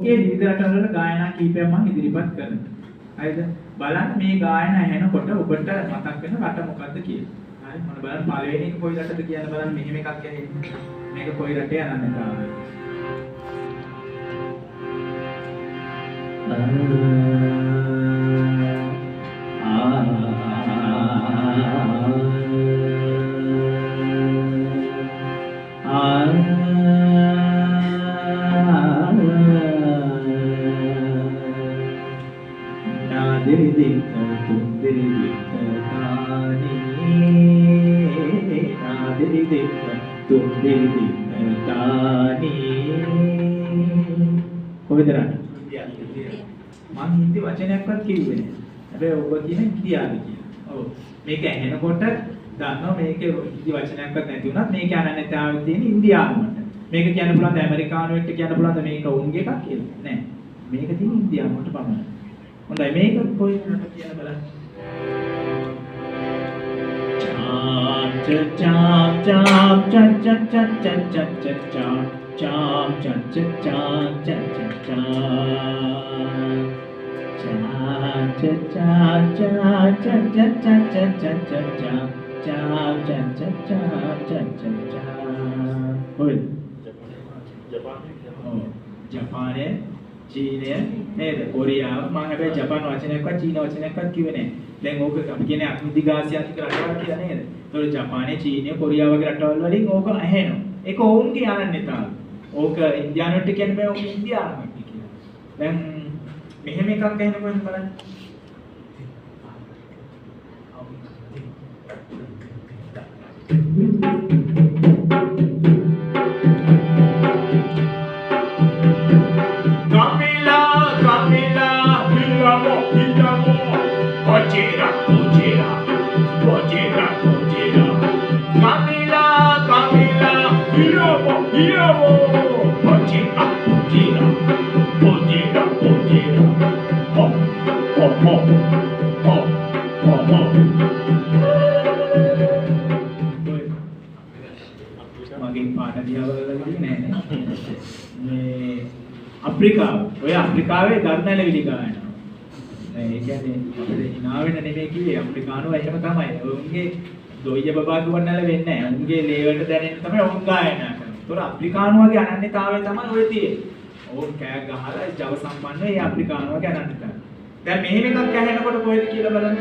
ඔකේ විවිධ රටවල ගායනා කීපයක් මම ඉදිරිපත් කරනවා. හරිද? බලන්න මේ ගායන ඇහෙනකොට ඔබට මතක් වෙන රට මොකද්ද කියලා. හරි මොන බලන්න පළවෙනි එක කොයි රටද කියන බලන්න මෙහෙම එකක් ඇහෙන්නේ. මේක කොයි රටේ අනන්‍යතාවය. කොහෙද රට? මම හින්දි වචනයක්වත් කිව්වේ නෑ. හැබැයි ඔබ කියන ඉන්දියාව කියලා. ඔව්. මේක ඇහෙනකොට දන්නවා මේකේ හින්දි වචනයක්වත් නැති වුණත් මේක අනන්‍යතාවය තියෙන ඉන්දියාවකට. මේක කියන්න පුළුවන්ද ඇමරිකානුවෙක්ට කියන්න පුළුවන්ද මේක උන්ගේ එකක් කියලා? නෑ. මේක තියෙන ඉන්දියාවට පමණයි. හොඳයි මේක කොයි රට කියලා බලන්න. cham cham cham cha cha cha cha cha cha cham cha cha cha cha cha cha cham cha cha cha cha cha cha cha cha cha cha cham cha cha cha cha cha cha hoy ජපානය චීනය නේද කොරියාව මම හැබැයි ජපාන වචනයක්වත් චීන වචනයක්වත් කිව්වේ නැහැ. දැන් ඕක අපි කියන්නේ අභිදිගාසියාතික රටවල් කියලා නේද? ඒතකොට ජපානය චීනය කොරියාව වගේ රටවල් වලින් ඕක ඇහෙනවා. ඒක ඔවුන්ගේ අනන්‍යතාවය. ඕක ඉන්දියානුවට කියන්නේ බෑ ඕක ඉන්දියානුවට කියලා. දැන් මෙහෙම එකක් ඇහෙනකොට බලන්න. අප්‍රිකාව ඔය අප්‍රිකාවේ ධර්මැලවිලි ගායනා. ඒ කියන්නේ අපිට hina වෙන්න නෙමෙයි කිව්වේ අප්‍රිකානුව එහෙම තමයි. උන්ගේ දොයිය බබා කියවන්නල වෙන්නේ නැහැ. උන්ගේ ලේවලට දැනෙන්න තමයි උන් ගායනා කරන්නේ. ඒතොර අප්‍රිකානුවගේ අනන්‍යතාවය තමයි ඔය තියෙන්නේ. ඕන් කෑ ගහලා ජව සම්පන්න ඒ අප්‍රිකානුවගේ අනන්‍යතාවය. දැන් මෙහෙම එකක් ඇහෙනකොට කොහෙද කියලා බලන්න.